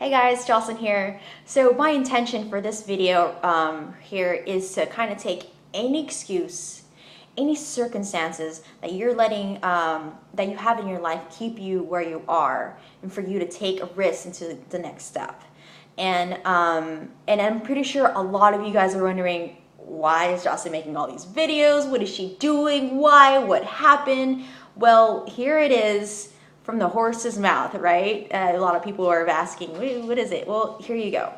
Hey guys, Jocelyn here. So my intention for this video here is to kind of take any excuse, any circumstances that you're letting, that you have in your life keep you where you are, and for you to take a risk into the next step. And I'm pretty sure a lot of you guys are wondering, why is Jocelyn making all these videos? What is she doing? Why? What happened? Well, here it is from the horse's mouth, right? A lot of people are asking, wait, what is it? Well, here you go.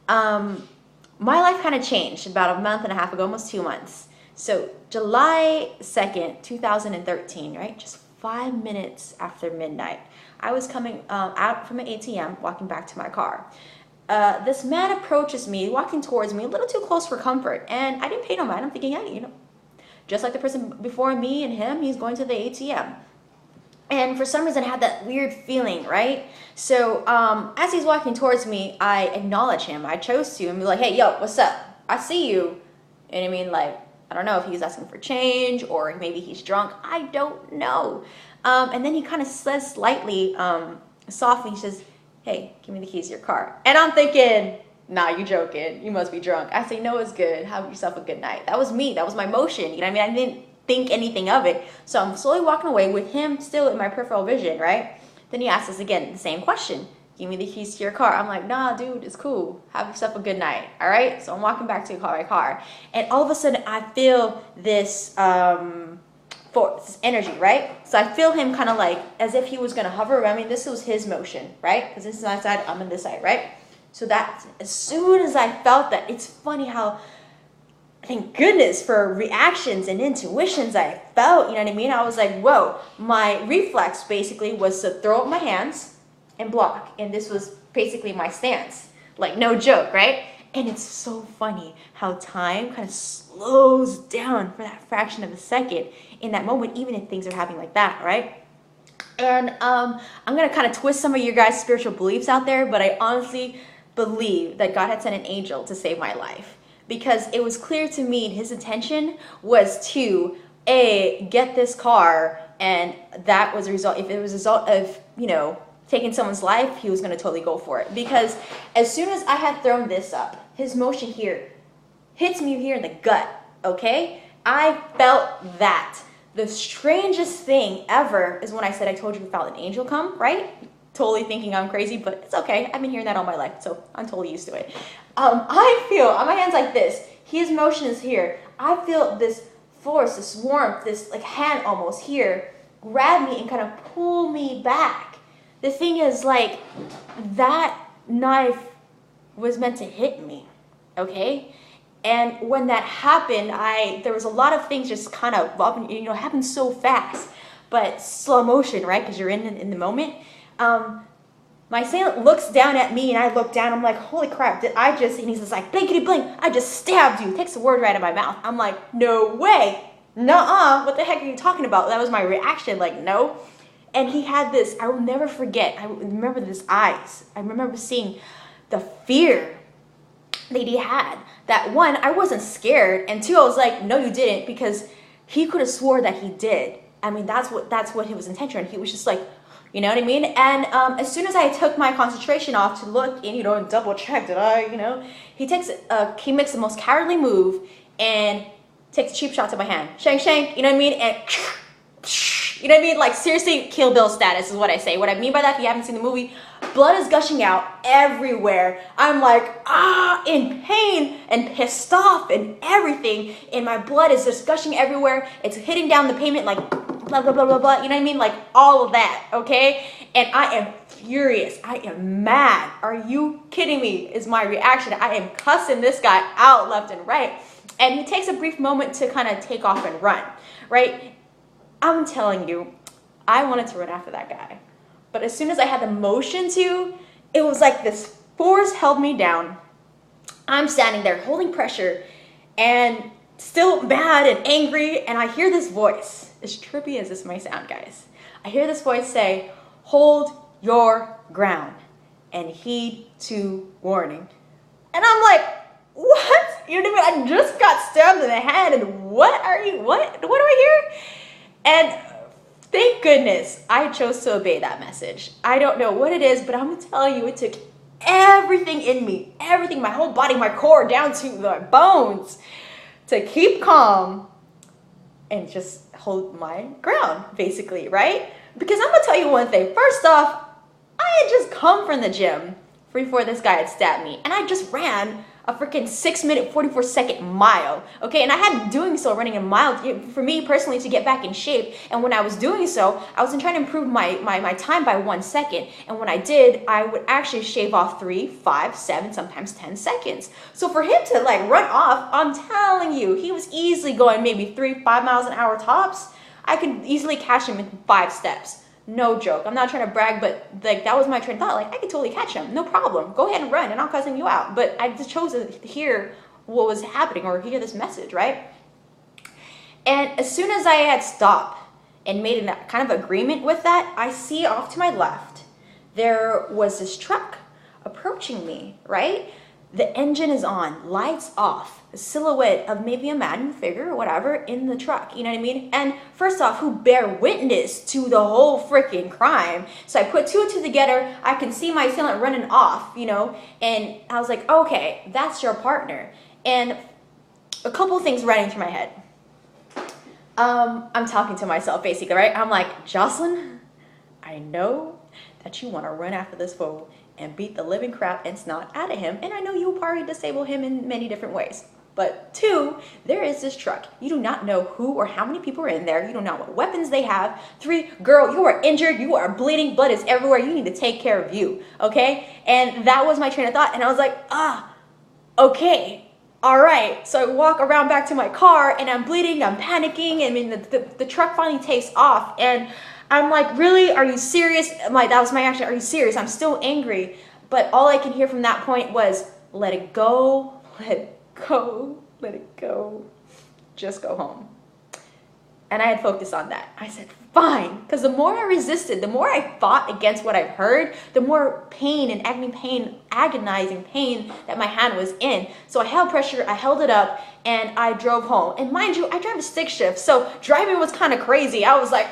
My life kind of changed about a month and a half ago, almost 2 months. So July 2nd, 2013, right? Just 5 minutes after midnight, I was coming out from an ATM, walking back to my car. This man approaches me, walking towards me, a little too close for comfort, and I didn't pay no mind. I'm thinking, hey, just like the person before me and him, he's going to the ATM. And for some reason, I had that weird feeling, right? So as he's walking towards me, I acknowledge him. I chose to and be like, hey, yo, what's up? I see you. And I mean, like, I don't know if he's asking for change or maybe he's drunk. I don't know. And then he kind of says slightly, softly, he says, hey, give me the keys to your car. And I'm thinking, nah, you joking. You must be drunk. I say, no, it's good. Have yourself a good night. That was me. That was my motion. You know what I mean? I didn't think anything of it. So I'm slowly walking away with him still in my peripheral vision, right? Then he asks us again the same question. Give me the keys to your car. I'm like, nah, dude, it's cool. Have yourself a good night. All right? So I'm walking back to my car. And all of a sudden I feel this this energy, right? So I feel him kind of like as if he was going to hover around me. This was his motion, right? Because this is my side, I'm on this side, right? So that as soon as I felt that, it's funny how, thank goodness for reactions and intuitions I felt, you know what I mean? I was like, whoa. My reflex basically was to throw up my hands and block. And this was basically my stance. Like, no joke, right? And it's so funny how time kind of slows down for that fraction of a second in that moment, even if things are happening like that, right? And I'm going to kind of twist some of your guys' spiritual beliefs out there, but I honestly believe that God had sent an angel to save my life. Because it was clear to me his intention was to get this car, and that was a result. If it was a result of taking someone's life, he was going to totally go for it. Because as soon as I had thrown this up, his motion here hits me here in the gut. Okay, I felt that. The strangest thing ever is when I said, I told you we felt an angel come, right? Totally thinking I'm crazy, but it's okay. I've been hearing that all my life, so I'm totally used to it. I feel on my hands like this. His motion is here. I feel this force, this warmth, this like hand almost here, grab me and kind of pull me back. The thing is, like, that knife was meant to hit me, okay? And when that happened, there was a lot of things just kind of, happened so fast, but slow motion, right? Because you're in the moment. My assailant looks down at me and I look down. I'm like, holy crap, did I just, and he's just like, blankety blink, I just stabbed you. Takes the word right out of my mouth. I'm like, no way. Nuh-uh. What the heck are you talking about? That was my reaction, like, no. And he had this, I will never forget. I remember his eyes. I remember seeing the fear that he had. That one, I wasn't scared. And two, I was like, no, you didn't, because he could have swore that he did. I mean, that's what his intention. He was just like, you know what I mean? And as soon as I took my concentration off to look and, and double check, did I, he makes the most cowardly move and takes a cheap shot to my hand. Shank, shank, you know what I mean? And, you know what I mean? Like, seriously, Kill Bill status is what I say. What I mean by that, if you haven't seen the movie, blood is gushing out everywhere. I'm like, in pain and pissed off and everything. And my blood is just gushing everywhere. It's hitting down the pavement like, blah, blah, blah, blah, blah, you know what I mean? Like, all of that, okay? And I am furious. I am mad. Are you kidding me? Is my reaction. I am cussing this guy out left and right. And he takes a brief moment to kind of take off and run, right? I'm telling you, I wanted to run after that guy. But as soon as I had the motion to, it was like this force held me down. I'm standing there holding pressure and still mad and angry. And I hear this voice. As trippy as this might sound, guys. I hear this voice say, hold your ground and heed to warning. And I'm like, what? You know what I mean? I just got stabbed in the head and what do I hear? And thank goodness I chose to obey that message. I don't know what it is, but I'm going to tell you, it took everything in me, everything, my whole body, my core, down to the bones, to keep calm and just hold my ground, basically, right? Because I'm gonna tell you one thing. First off, I had just come from the gym before this guy had stabbed me, and I just ran a freaking 6-minute, 44-second mile, okay? And I had been doing so, running a mile, for me personally, to get back in shape. And when I was doing so, I was trying to improve my time by 1 second. And when I did, I would actually shave off 3, 5, 7, sometimes 10 seconds. So for him to like run off, I'm telling you, he was easily going maybe 3, 5 miles an hour tops. I could easily catch him in 5 steps. No joke. I'm not trying to brag, but like that was my train of thought. Like I could totally catch him. No problem. Go ahead and run and I'll cussing you out. But I just chose to hear what was happening or hear this message, right? And as soon as I had stopped and made a kind of agreement with that, I see off to my left, there was this truck approaching me, right? The engine is on, lights off, a silhouette of maybe a man figure or whatever in the truck, you know what I mean? And first off, who bear witness to the whole freaking crime? So I put 2 and 2 together, I can see my assailant running off, you know? And I was like, okay, that's your partner. And a couple things running through my head. I'm talking to myself basically, right? I'm like, Jocelyn, I know that you want to run after this fool and beat the living crap and snot out of him. And I know you'll probably disable him in many different ways. But 2, there is this truck. You do not know who or how many people are in there. You don't know what weapons they have. 3, girl, you are injured. You are bleeding. Blood is everywhere. You need to take care of you. Okay? And that was my train of thought. And I was like, okay. All right. So I walk around back to my car and I'm bleeding. I'm panicking. I mean, the truck finally takes off. And I'm like, really? Are you serious? That was my action. Are you serious? I'm still angry. But all I can hear from that point was, let it go, let it go, let it go. Just go home. And I had focused on that. I said, fine. Because the more I resisted, the more I fought against what I've heard, the more pain and agonizing pain that my hand was in. So I held pressure, I held it up, and I drove home. And mind you, I drive a stick shift, so driving was kind of crazy. I was like,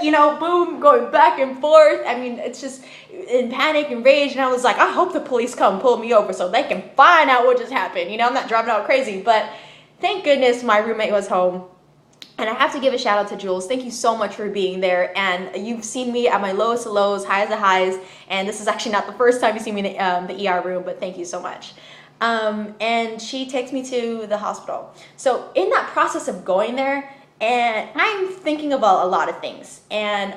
you know, boom, going back and forth. I mean, it's just in panic and rage. And I was like, I hope the police come pull me over so they can find out what just happened. You know, I'm not driving out crazy, but thank goodness my roommate was home. And I have to give a shout out to Jules. Thank you so much for being there. And you've seen me at my lowest of lows, highest of highs. And this is actually not the first time you see me in the ER room, but thank you so much. And she takes me to the hospital. So in that process of going there, and I'm thinking about a lot of things. And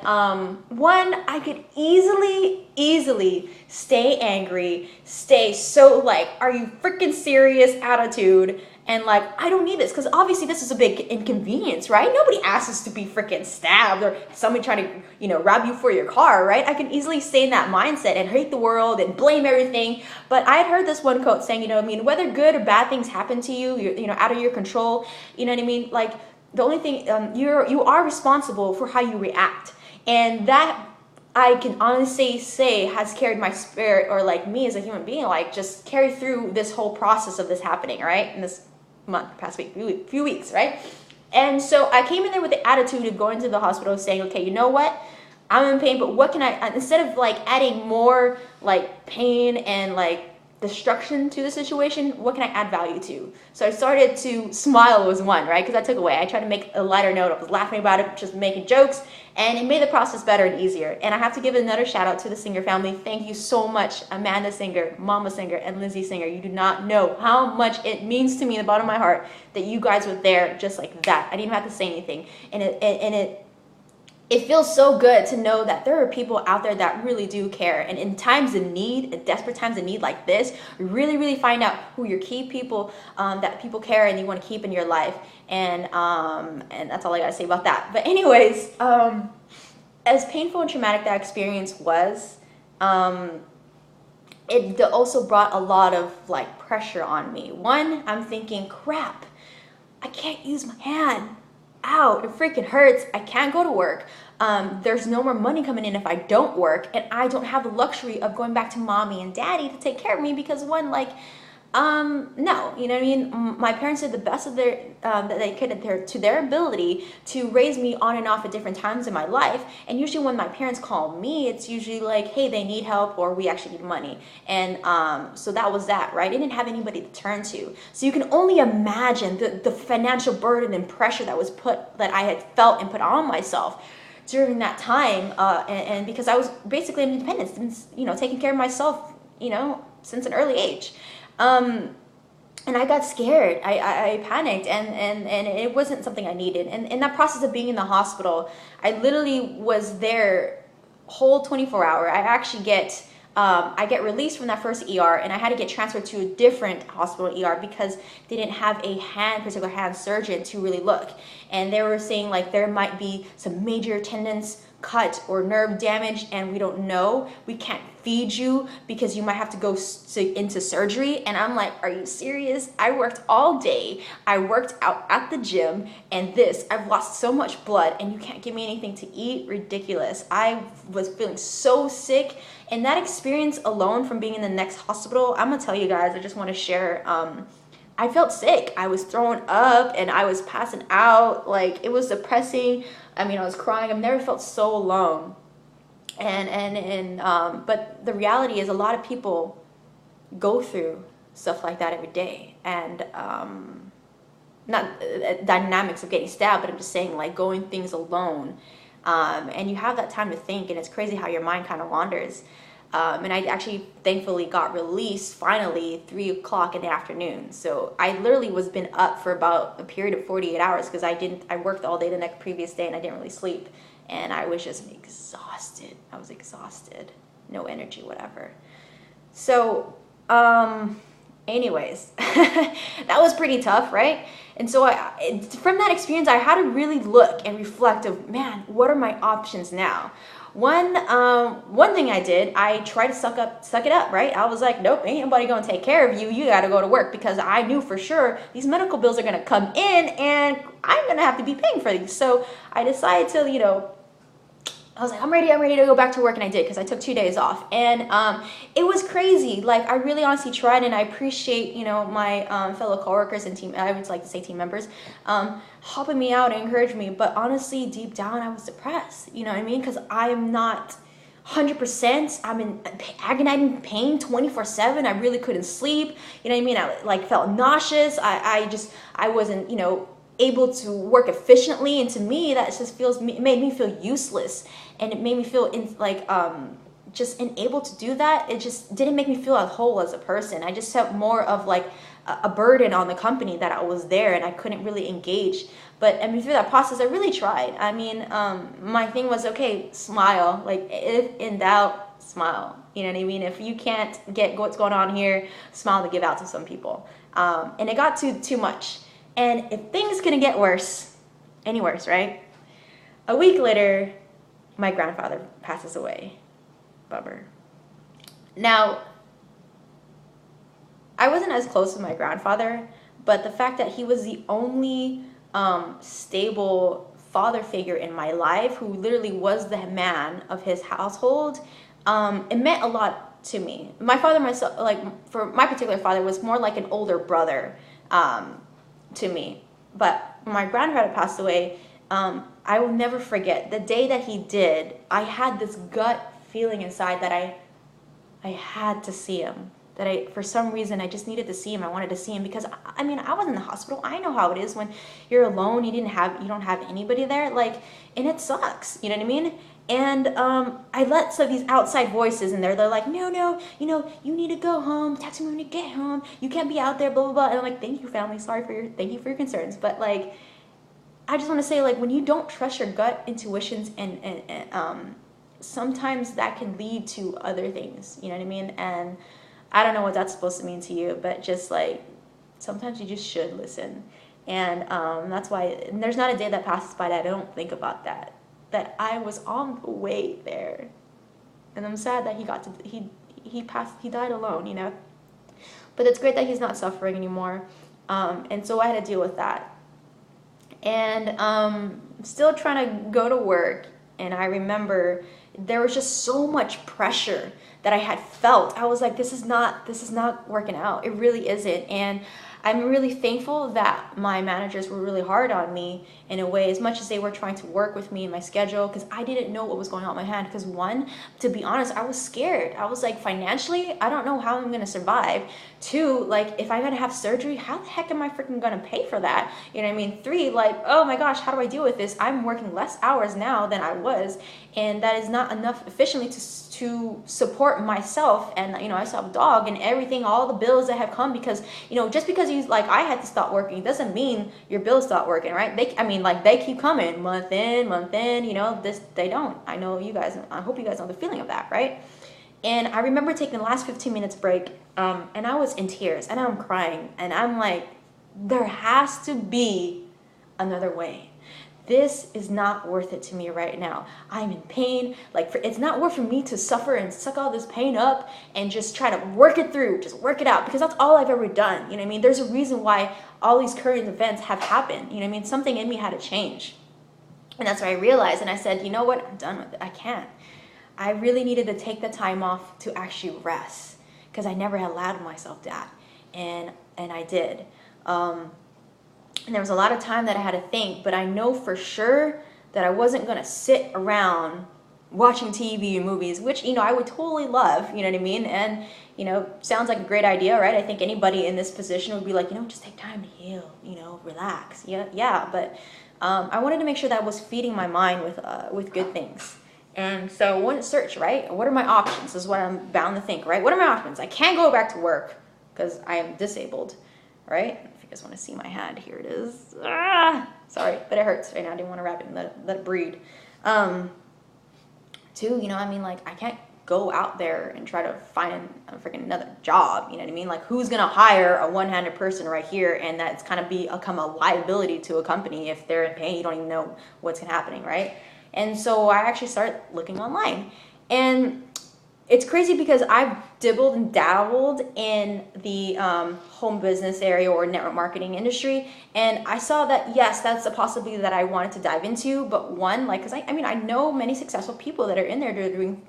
one, I could easily stay angry, stay so like, are you freaking serious attitude. And like, I don't need this, because obviously this is a big inconvenience, right? Nobody asks us to be freaking stabbed or somebody trying to, you know, rob you for your car, right? I can easily stay in that mindset and hate the world and blame everything. But I had heard this one quote saying, you know, I mean, whether good or bad things happen to you, you're, you know, out of your control, you know what I mean? Like, the only thing, you are responsible for how you react. And that, I can honestly say, has carried my spirit, or like me as a human being, like just carry through this whole process of this happening, right? In this month, past week, few weeks, right? And so I came in there with the attitude of going to the hospital saying, okay, you know what? I'm in pain, but what can I, instead of like adding more like pain and like destruction to the situation, what can I add value to? So I started to smile was one, right? Because I took away. I tried to make a lighter note. I was laughing about it, just making jokes, and it made the process better and easier. And I have to give another shout out to the Singer family. Thank you so much, Amanda Singer, Mama Singer, and Lindsay Singer. You do not know how much it means to me in the bottom of my heart that you guys were there just like that. I didn't even have to say anything. And it feels so good to know that there are people out there that really do care. And in times of need, in desperate times of need like this, really find out who your key people, that people care and you want to keep in your life. And that's all I gotta say about that. But anyways, as painful and traumatic that experience was, it also brought a lot of like pressure on me. One, I'm thinking, crap, I can't use my hand. Ow, it freaking hurts. I can't go to work. There's no more money coming in if I don't work, and I don't have the luxury of going back to mommy and daddy to take care of me because one, like, No, you know what I mean? My parents did the best of their that they could to their ability to raise me on and off at different times in my life. And usually when my parents call me, it's usually like, hey, they need help or we actually need money. And so that was that, right? I didn't have anybody to turn to. So you can only imagine the financial burden and pressure that I had felt and put on myself during that time. And because I was basically independent, you know, taking care of myself, you know, since an early age. And I got scared. I panicked, and it wasn't something I needed. And in that process of being in the hospital, I literally was there whole 24 hour. I get released from that first ER, and I had to get transferred to a different hospital ER because they didn't have a particular hand surgeon to really look. And they were saying like there might be some major tendons cut or nerve damage, and we don't know. We can't feed you because you might have to go into surgery. And I'm like, are you serious? I worked all day. I worked out at the gym, and I've lost so much blood, and you can't give me anything to eat? Ridiculous. I was feeling so sick. And that experience alone from being in the next hospital, I'm gonna tell you guys, I just want to share, I felt sick. I was throwing up and I was passing out. Like, it was depressing. I mean, I was crying. I've never felt so alone. But the reality is a lot of people go through stuff like that every day. And not dynamics of getting stabbed, but I'm just saying like going things alone. And you have that time to think, and it's crazy how your mind kind of wanders. And I actually thankfully got released finally 3 o'clock in the afternoon. So I literally was been up for about a period of 48 hours because I worked all day the previous day and I didn't really sleep. And I was just exhausted. I was exhausted. No energy, whatever. So, anyways, that was pretty tough, right? And so from that experience, I had to really look and reflect of, man, what are my options now? One thing I did, I tried to suck it up, right? I was like, nope, ain't nobody gonna take care of you. You gotta go to work, because I knew for sure these medical bills are gonna come in and I'm gonna have to be paying for these. So I decided to, you know, I was like, I'm ready to go back to work, and I did, because I took 2 days off. And it was crazy. Like, I really honestly tried, and I appreciate, you know, my fellow coworkers and I would like to say team members, helping me out and encouraging me. But honestly, deep down, I was depressed. You know what I mean? Because I'm not 100%. I'm in agonizing pain 24/7. I really couldn't sleep. You know what I mean? I like felt nauseous. I wasn't, you know, able to work efficiently, and to me that just made me feel useless, and it made me feel just unable to do that. It just didn't make me feel as whole as a person. I just felt more of like a burden on the company that I was there and I couldn't really engage. But I mean, through that process, I really tried. I mean, my thing was, okay, smile. Like, if in doubt, smile. You know what I mean? If you can't get what's going on here, smile to give out to some people. And it got too much. And if things couldn't get worse, any worse, right? A week later, my grandfather passes away. Bummer. Now, I wasn't as close with my grandfather, but the fact that he was the only stable father figure in my life, who literally was the man of his household, it meant a lot to me. My father, myself, like for my particular father, was more like an older brother to me. But when my grandfather passed away, I will never forget the day that he did. I had this gut feeling inside that I had to see him. That for some reason, I just needed to see him. I wanted to see him because, I mean, I was in the hospital. I know how it is when you're alone. You don't have anybody there. Like, and it sucks. You know what I mean? And I let some of these outside voices in there. They're like, no, you know, you need to go home. Text me when you get home. You can't be out there, blah, blah, blah. And I'm like, thank you, family. Thank you for your concerns. But, like, I just want to say, like, when you don't trust your gut intuitions, and sometimes that can lead to other things. You know what I mean? And I don't know what that's supposed to mean to you, but just, like, sometimes you just should listen. And that's why, and there's not a day that passes by that I don't think about that I was on the way there. And I'm sad that he died alone, you know. But it's great that he's not suffering anymore. And so I had to deal with that. And still trying to go to work. And I remember there was just so much pressure that I had felt. I was like, this is not working out. It really isn't. And I'm really thankful that my managers were really hard on me in a way, as much as they were trying to work with me in my schedule, because I didn't know what was going on in my hand. Because one, to be honest, I was scared. I was like, financially, I don't know how I'm gonna survive. Two, like, if I gotta have surgery, how the heck am I freaking gonna pay for that? You know what I mean? Three, like, oh my gosh, how do I deal with this? I'm working less hours now than I was, and that is not enough efficiently to support myself. And you know, I still have a dog and everything, all the bills that have come, because you know, just because you, like, I had to stop working doesn't mean your bills stop working, right? They keep coming month in, you know. They don't. I know you guys, I hope you guys know the feeling of that, right? And I remember taking the last 15 minutes break, and I was in tears and I'm crying, and I'm like, there has to be another way. This is not worth it to me right now. I'm in pain. Like, it's not worth for me to suffer and suck all this pain up and just try to work it through, just work it out, because that's all I've ever done. You know what I mean? There's a reason why all these current events have happened. You know what I mean? Something in me had to change. And that's what I realized. And I said, you know what? I'm done with it. I can't. I really needed to take the time off to actually rest, because I never had allowed myself that. And I did. And there was a lot of time that I had to think, but I know for sure that I wasn't going to sit around watching TV and movies, which, you know, I would totally love, you know what I mean? And, you know, sounds like a great idea, right? I think anybody in this position would be like, you know, just take time to heal, you know, relax. Yeah, but I wanted to make sure that I was feeding my mind with good things. And so I went to search, right? What are my options? This is what I'm bound to think, right? What are my options? I can't go back to work because I am disabled, right? If you guys want to see my hand, here it is. Sorry, but it hurts right now. I didn't want to wrap it and let it breathe. Two, you know, I mean, like, I can't go out there and try to find a freaking another job, you know what I mean? Like, who's gonna hire a one-handed person right here, and that's kind of become a liability to a company if they're in pain, you don't even know what's happening, right? And so I actually started looking online, and it's crazy because I've dibbled and dabbled in the home business area or network marketing industry, and I saw that, yes, that's a possibility that I wanted to dive into. But one, like, because I know many successful people that are in there, they're doing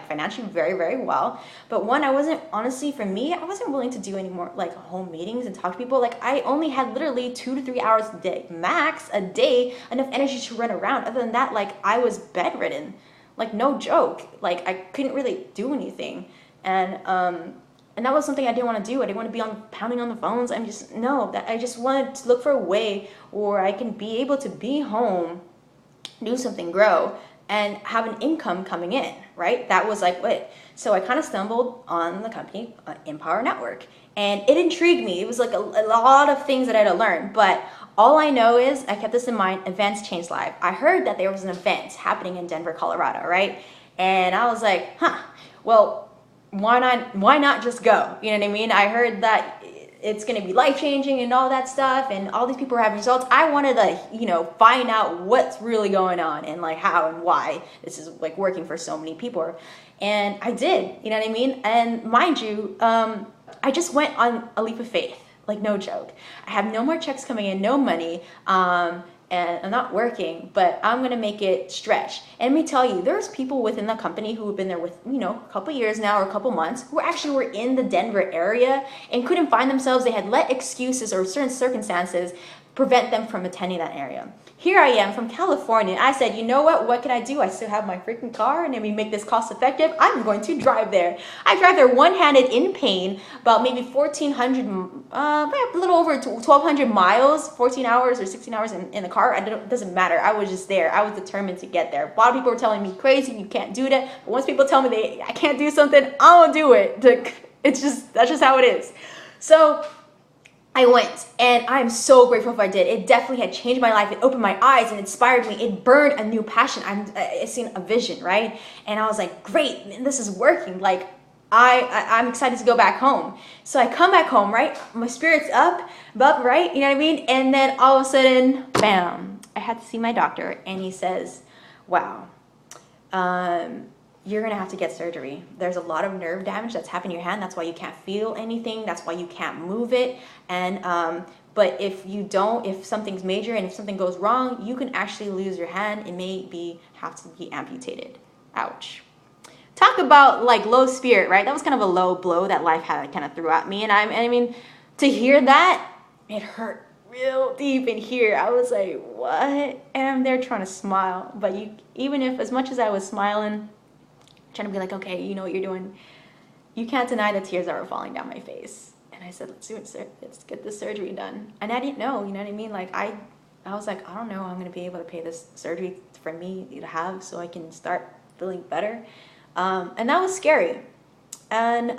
financially very, very well. But one, I wasn't, honestly, for me, I wasn't willing to do any more like home meetings and talk to people. Like, I only had literally 2 to 3 hours a day, max a day, enough energy to run around. Other than that, like, I was bedridden. Like, no joke. Like, I couldn't really do anything. And that was something I didn't want to do. I didn't want to be pounding on the phones. I just wanted to look for a way where I can be able to be home, do something, grow, and have an income coming in, right? That was like, what? So I kind of stumbled on the company, Empower Network. And it intrigued me. It was like a lot of things that I had to learn. But all I know is, I kept this in mind, events change life. I heard that there was an event happening in Denver, Colorado, right? And I was like, well, why not just go? You know what I mean? I heard that it's going to be life-changing and all that stuff, and all these people are having results. I wanted to, you know, find out what's really going on and like how and why this is like working for so many people. And I did, you know what I mean? And mind you, I just went on a leap of faith. Like, no joke. I have no more checks coming in, no money, and I'm not working, but I'm going to make it stretch. And let me tell you, there's people within the company who have been there with, you know, a couple years now or a couple months, who actually were in the Denver area and couldn't find themselves. They had let excuses or certain circumstances prevent them from attending that area. Here I am from California. I said, you know what can I do? I still have my freaking car, and if we make this cost effective, I'm going to drive there. I drive there one-handed in pain, about maybe 1,400, a little over 1,200 miles, 14 hours or 16 hours in the car. It doesn't matter. I was just there. I was determined to get there. A lot of people were telling me crazy, you can't do that. But once people tell me I can't do something, I'll do it. That's just how it is. So I went, and I'm so grateful if I did. It definitely had changed my life. It opened my eyes and inspired me. It burned a new passion. I seen a vision, right? And I was like, great, this is working. Like, I'm excited to go back home. So I come back home, right? My spirit's up, right? You know what I mean? And then all of a sudden, bam, I had to see my doctor, and he says, wow, you're going to have to get surgery. There's a lot of nerve damage that's happened in your hand. That's why you can't feel anything. That's why you can't move it. And but if something's major and if something goes wrong, you can actually lose your hand. It may have to be amputated. Ouch. Talk about like low spirit, right? That was kind of a low blow that life had kind of threw at me. And I mean, to hear that, it hurt real deep in here. I was like, what? And I'm there trying to smile. But even if, as much as I was smiling, trying to be like, okay, you know what you're doing, you can't deny the tears that were falling down my face. And I said, let's get this surgery done. And I didn't know, you know what I mean? Like I was like, I don't know, I'm gonna be able to pay this surgery for me to have so I can start feeling better. And that was scary. And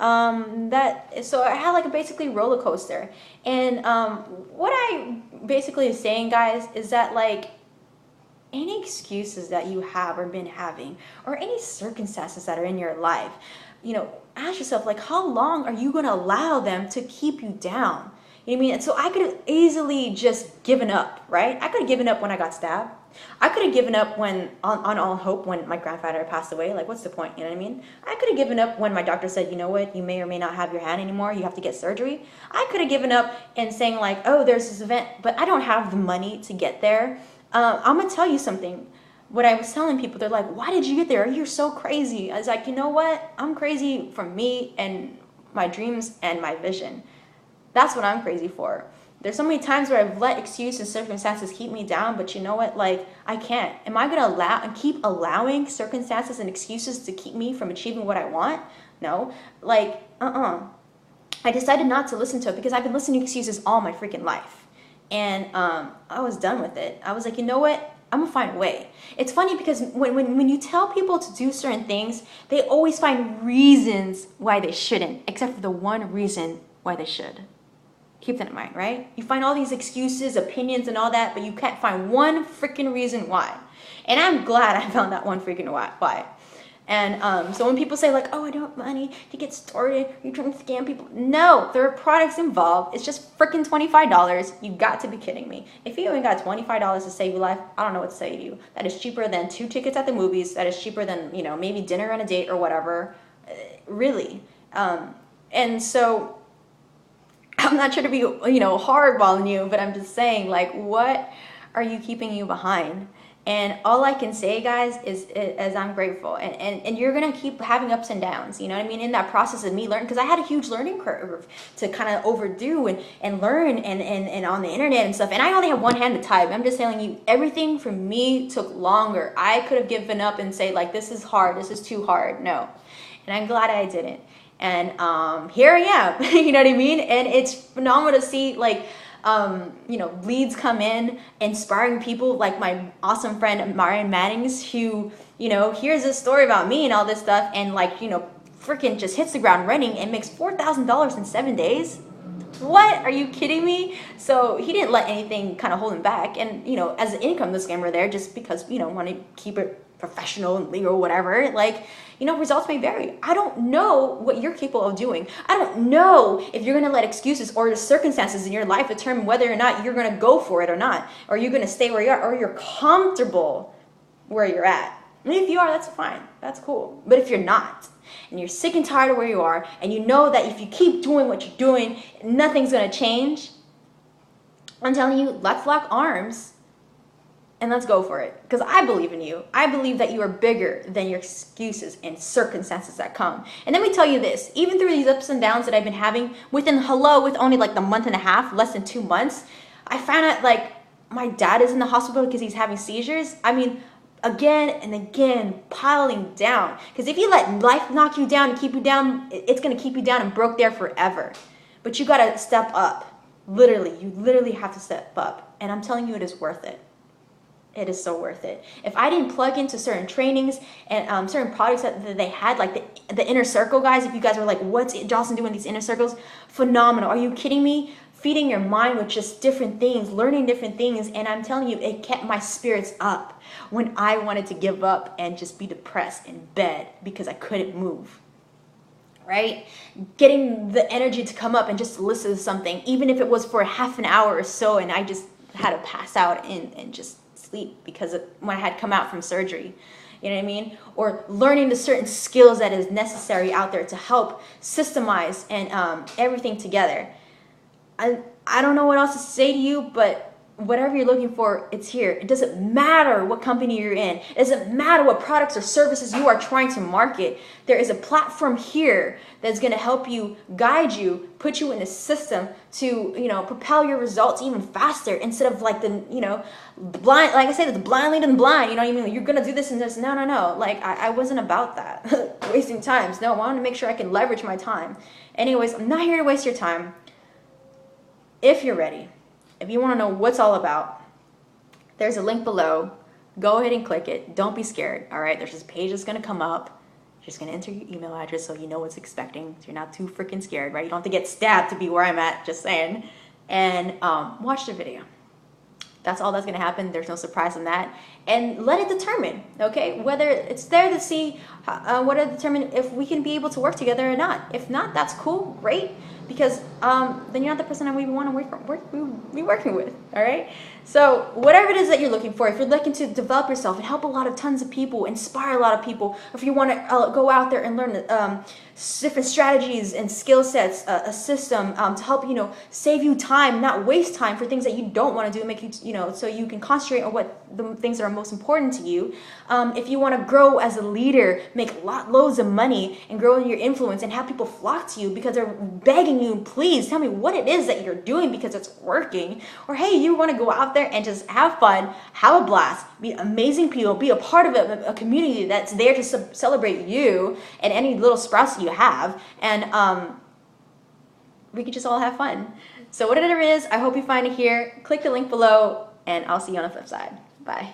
so I had like a basically roller coaster. And what I basically is saying, guys, is that like any excuses that you have or been having, or any circumstances that are in your life, you know, ask yourself, like, how long are you going to allow them to keep you down? You know what I mean? And so I could have easily just given up, right? I could have given up when I got stabbed. I could have given up when on all hope when my grandfather passed away. Like, what's the point? You know what I mean? I could have given up when my doctor said, you know what, you may or may not have your hand anymore. You have to get surgery. I could have given up and saying like, oh, there's this event, but I don't have the money to get there. I'm going to tell you something. What I was telling people, they're like, why did you get there? You're so crazy. I was like, you know what? I'm crazy for me and my dreams and my vision. That's what I'm crazy for. There's so many times where I've let excuses and circumstances keep me down, but you know what? Like, I can't. Am I going to allow and keep allowing circumstances and excuses to keep me from achieving what I want? No. Like, I decided not to listen to it because I've been listening to excuses all my freaking life. And I was done with it. I was like, you know what? I'm gonna find a way. It's funny because when you tell people to do certain things, they always find reasons why they shouldn't, except for the one reason why they should. Keep that in mind, right? You find all these excuses, opinions, and all that, but you can't find one freaking reason why. And I'm glad I found that one freaking why. And so when people say like, oh, I don't have money to get started, you're trying to scam people. No, there are products involved. It's just freaking $25. You got to be kidding me. If you ain't got $25 to save your life, I don't know what to say to you. That is cheaper than 2 tickets at the movies. That is cheaper than, you know, maybe dinner on a date or whatever. Really. And so I'm not trying to be, you know, hardballing you, but I'm just saying, like, what are you keeping you behind? And all I can say, guys, is I'm grateful. And you're going to keep having ups and downs, you know what I mean? In that process of me learning, because I had a huge learning curve to kind of overdo and learn and on the internet and stuff. And I only have one hand to type. I'm just telling you, everything for me took longer. I could have given up and say, like, this is hard. This is too hard. No. And I'm glad I didn't. And here I am, you know what I mean? And it's phenomenal to see, like, you know, leads come in, inspiring people like my awesome friend Marion Mannings, who, you know, hears this story about me and all this stuff, and like, you know, freaking just hits the ground running and makes $4,000 in 7 days. What? Are you kidding me? So he didn't let anything kind of hold him back. And, you know, as an income disclaimer there, just because, you know, want to keep it professional and legal, whatever, like, you know, results may vary. I don't know what you're capable of doing. I don't know if you're going to let excuses or the circumstances in your life determine whether or not you're going to go for it or not, or you're going to stay where you are, or you're comfortable where you're at. And if you are, that's fine. That's cool. But if you're not, and you're sick and tired of where you are, and you know that if you keep doing what you're doing, nothing's going to change, I'm telling you, let's lock arms and let's go for it. Because I believe in you. I believe that you are bigger than your excuses and circumstances that come. And let me tell you this, even through these ups and downs that I've been having with only like the month and a half, less than 2 months, I found out like my dad is in the hospital because he's having seizures. I mean, again and again, piling down. Because if you let life knock you down and keep you down, it's going to keep you down and broke there forever. But you got to step up. Literally, you literally have to step up. And I'm telling you, it is worth it. It is so worth it. If I didn't plug into certain trainings and certain products that they had, like the inner circle, guys, if you guys were like, what's Jocelyn doing these inner circles? Phenomenal. Are you kidding me? Feeding your mind with just different things, learning different things. And I'm telling you, it kept my spirits up when I wanted to give up and just be depressed in bed because I couldn't move. Right? Getting the energy to come up and just listen to something, even if it was for half an hour or so, and I just had to pass out and just sleep because of when I had come out from surgery, you know what I mean? Or learning the certain skills that is necessary out there to help systemize and everything together. I don't know what else to say to you, but whatever you're looking for, it's here. It doesn't matter what company you're in. It doesn't matter what products or services you are trying to market. There is a platform here that's going to help you, guide you, put you in a system to, propel your results even faster, instead of like the, blind, like I said, the blind leading the blind. You're going to do this and this. No. Like, I wasn't about that. Wasting times. No, I want to make sure I can leverage my time. Anyways, I'm not here to waste your time. If you're ready, if you want to know what's all about, there's a link below. Go ahead and click it. Don't be scared, all right? There's this page that's going to come up. You're just going to enter your email address so you know what's expecting, so you're not too freaking scared, right? You don't have to get stabbed to be where I'm at, just saying. And watch the video. That's all that's going to happen. There's no surprise in that. And let it determine, okay, whether it's there to see, what it determine if we can be able to work together or not. If not, that's cool, great, because then you're not the person that we want to be working with, all right? So whatever it is that you're looking for, if you're looking to develop yourself and help tons of people, inspire a lot of people, if you want to go out there and learn different strategies and skill sets, a system to help, save you time, not waste time for things that you don't want to do, make you, so you can concentrate on what the things that are most important to you. If you want to grow as a leader, make loads of money and grow in your influence and have people flock to you because they're begging you, please tell me what it is that you're doing because it's working. Or hey, you want to go out there and just have fun, have a blast, meet amazing people, be a part of a community that's there to celebrate you and any little sprouts that you have, and we can just all have fun. So whatever it is, I hope you find it here. Click the link below, and I'll see you on the flip side. Bye.